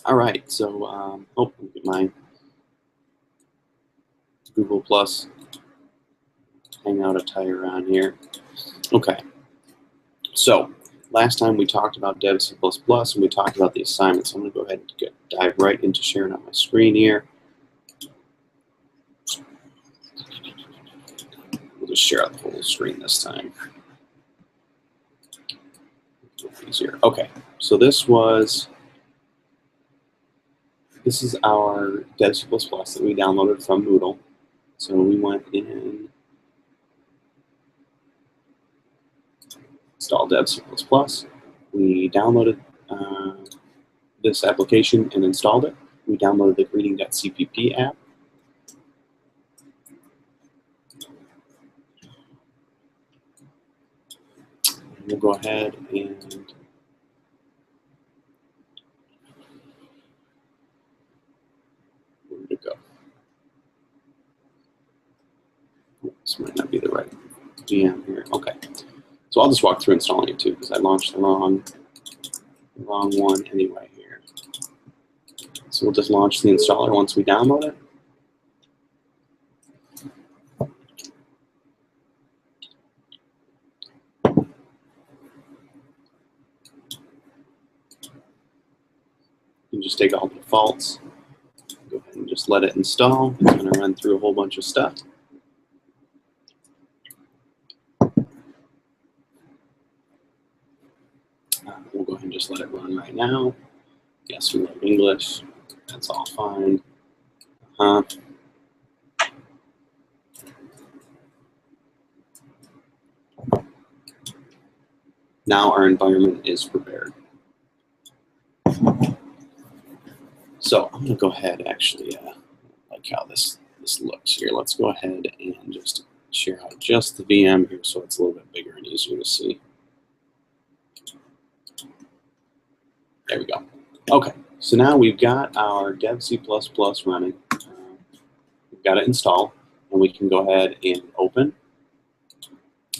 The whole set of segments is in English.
All right, so oh, let me get my Google Plus Hangout attire on here. Okay, so last time we talked about Dev C++ and we talked about the assignment, so I'm going to go ahead and dive right into sharing on my screen here. We'll just share out the whole screen this time. Easier. Okay, so this is our Dev C++ that we downloaded from Moodle. So we went in, installed Dev C++. We downloaded this application and installed it. We downloaded the greeting.cpp app. And we'll go ahead and where did it go? This might not be the right VM here. Okay, so I'll just walk through installing it too because I launched the wrong one anyway here. So we'll just launch the installer once we download it. You can just take all the defaults, go ahead and just let it install. It's going to run through a whole bunch of stuff. We'll go ahead and just let it run right now. Yes, we love English. That's all fine. Now our environment is prepared. So I'm going to go ahead, actually, like how this looks here. Let's go ahead and just share out just the VM here so it's a little bit bigger and easier to see. There we go. Okay, so now we've got our Dev C++ running. We've got it installed, and we can go ahead and open,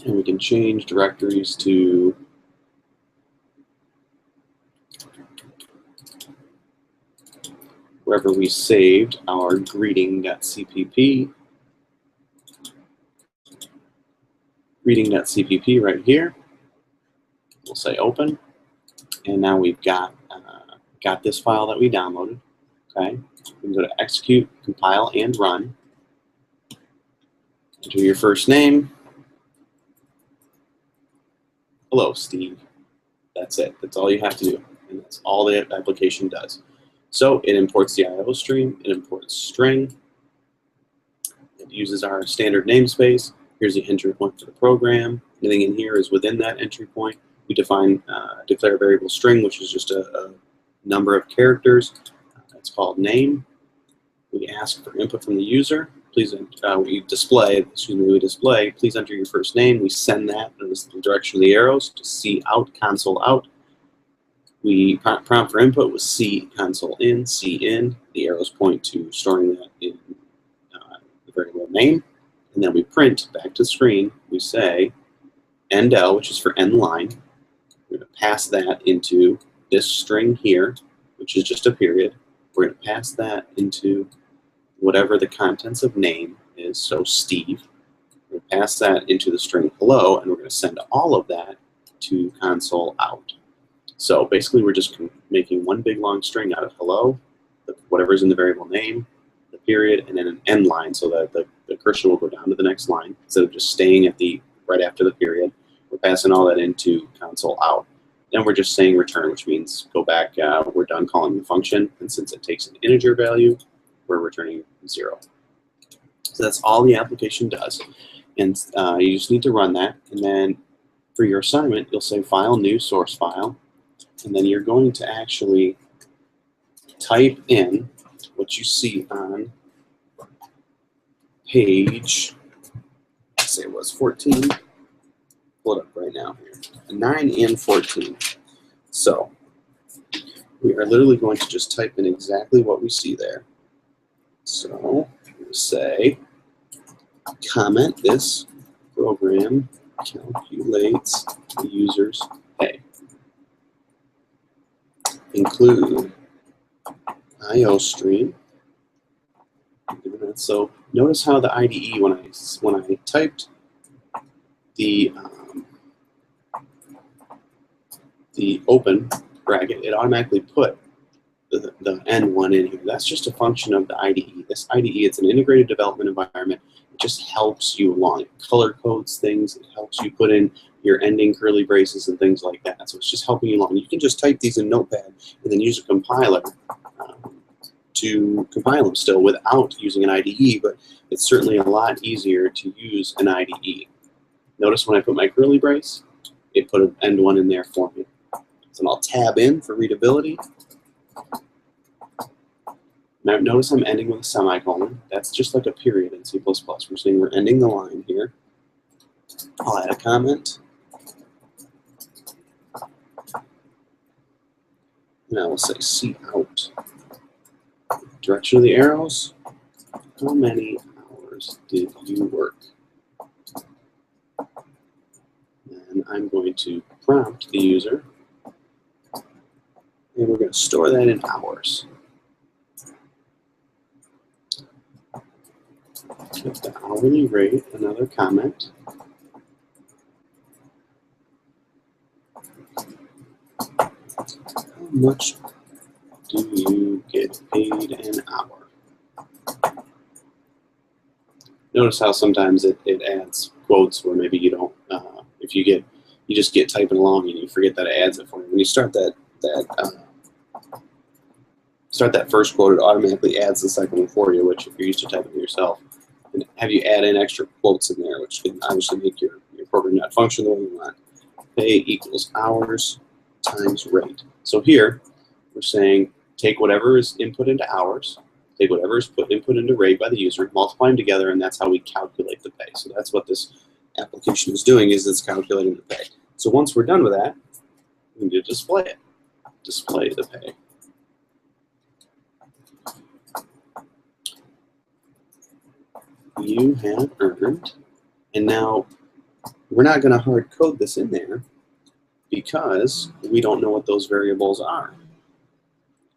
and we can change directories to wherever we saved our greeting.cpp. Greeting.cpp right here. We'll say open, and now we've got this file that we downloaded. Okay, we can go to execute, compile, and run. Enter your first name. Hello, Steve. That's it. That's all you have to do, and that's all the application does. So it imports the IO stream. It imports string. It uses our standard namespace. Here's the entry point for the program. Anything in here is within that entry point. We define declare variable string, which is just a number of characters. It's called name. We ask for input from the user. Please, we display. Please enter your first name. We send that in the direction of the arrows to C out, console out. We prompt for input with C console in, C in. The arrows point to storing that in the variable name, and then we print back to the screen. We say end L, which is for end line. We're going to pass that into this string here, which is just a period. We're going to pass that into whatever the contents of name is, so Steve. We're going to pass that into the string hello, and we're going to send all of that to console out. So basically, we're just making one big long string out of hello, whatever's in the variable name, the period, and then an end line, so that the cursor will go down to the next line instead of just staying at the right after the period. We're passing all that into console out. Then we're just saying return, which means go back, we're done calling the function, and since it takes an integer value, we're returning 0. So that's all the application does. And you just need to run that, and then for your assignment, you'll say file, new, source file, and then you're going to actually type in what you see on page, let's say it was 14, pull it up right now here, 9 and 14. So we are literally going to just type in exactly what we see there. So we say comment this program calculates the user's pay. Include IO stream. So notice how the IDE, when I typed the open bracket, it automatically put the end one in here. That's just a function of the IDE. This IDE, it's an integrated development environment. It just helps you along. It color codes things. It helps you put in your ending curly braces and things like that. So it's just helping you along. You can just type these in Notepad and then use a compiler to compile them still without using an IDE, but it's certainly a lot easier to use an IDE. Notice when I put my curly brace, it put an end one in there for me. So I'll tab in for readability. Now notice I'm ending with a semicolon. That's just like a period in C++. We're saying we're ending the line here. I'll add a comment. And I will say C out. Direction of the arrows. How many hours did you work? And I'm going to prompt the user. And we're going to store that in hours. Get the hourly rate, another comment. How much do you get paid an hour? Notice how sometimes it adds quotes where maybe you don't, if you just get typing along and you forget that it adds it for you. When you start that first quote, it automatically adds the second one for you, which if you're used to typing yourself, and have you add in extra quotes in there, which can obviously make your program not function the way you want. Pay equals hours times rate. So here, we're saying take whatever is input into hours, take whatever is input into rate by the user, multiply them together, and that's how we calculate the pay. So that's what this application is doing, is it's calculating the pay. So once we're done with that, we need to display it. Display the pay. You have earned, and now we're not going to hard code this in there because we don't know what those variables are.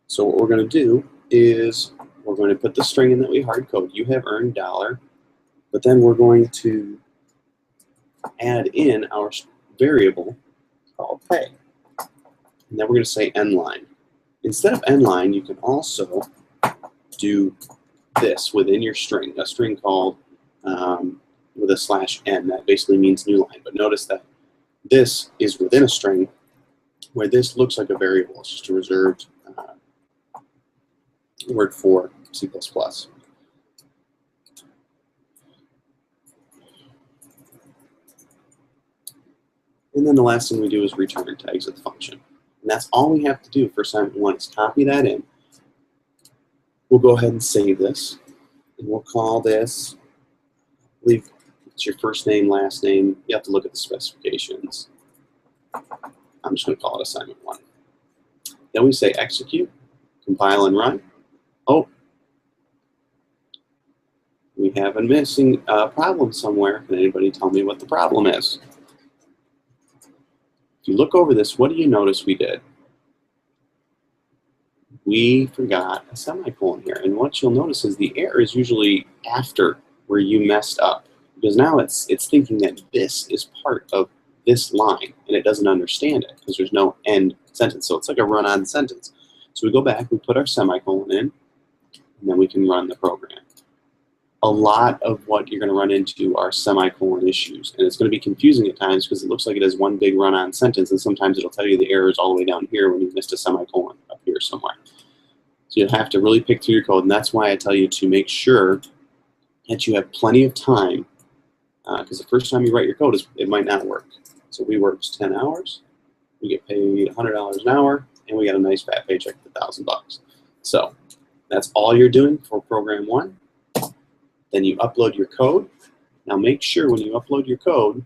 So what we're going to do is we're going to put the string in that we hard code. You have earned $, but then we're going to add in our variable called pay. And then we're going to say end line. Instead of end line, you can also do this within your string, a string called with a /n. That basically means new line. But notice that this is within a string where this looks like a variable. It's just a reserved word for C++. And then the last thing we do is return to exit the function. And that's all we have to do for assignment 1 is copy that in. We'll go ahead and save this. And we'll call this, I believe it's your first name, last name. You have to look at the specifications. I'm just going to call it assignment 1. Then we say execute, compile and run. Oh, we have a missing problem somewhere. Can anybody tell me what the problem is? If you look over this, what do you notice we did? We forgot a semicolon here. And what you'll notice is the error is usually after where you messed up. Because now it's thinking that this is part of this line, and it doesn't understand it because there's no end sentence. So it's like a run-on sentence. So we go back, we put our semicolon in, and then we can run the program. A lot of what you're going to run into are semicolon issues, and it's going to be confusing at times because it looks like it has one big run-on sentence, and sometimes it'll tell you the error is all the way down here when you missed a semicolon up here somewhere. So you'll have to really pick through your code, and that's why I tell you to make sure that you have plenty of time, because the first time you write your code, it might not work. So we worked 10 hours, we get paid $100 an hour, and we got a nice fat paycheck of $1,000. So that's all you're doing for program 1. Then you upload your code. Now make sure when you upload your code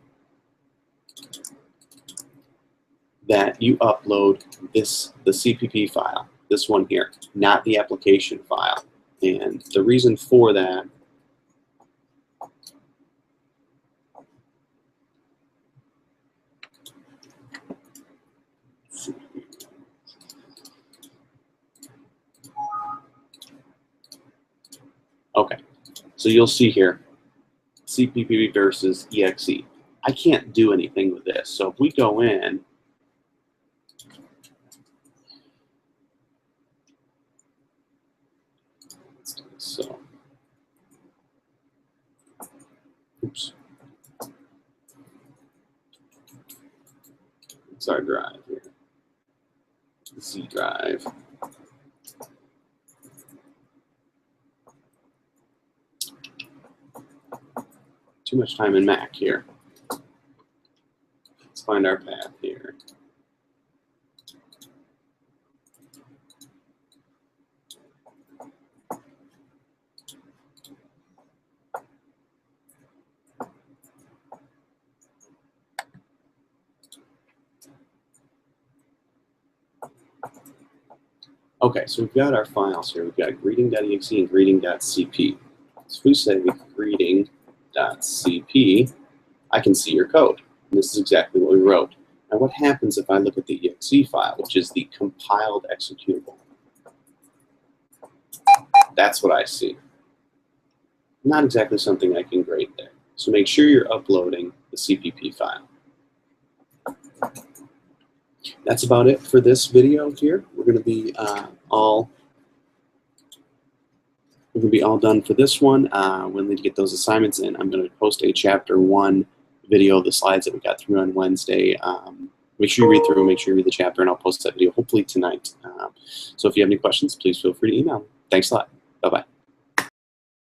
that you upload the CPP file, this one here, not the application file. And the reason for that Okay, so you'll see here, CPP versus EXE. I can't do anything with this. So if we go in, let's do this. So, oops. It's our drive here. Z drive. Too much time in Mac here. Let's find our path here. Okay, so we've got our files here. We've got greeting.exe and greeting.cp. So if we say greeting.cp, I can see your code. And this is exactly what we wrote. Now what happens if I look at the exe file, which is the compiled executable? That's what I see. Not exactly something I can grade there. So make sure you're uploading the CPP file. That's about it for this video here. We're going to be all done for this one. We'll need to get those assignments in. I'm going to post a chapter 1 video of the slides that we got through on Wednesday. Make sure you read through, make sure you read the chapter, and I'll post that video hopefully tonight. So if you have any questions, please feel free to email me. Thanks a lot. Bye-bye.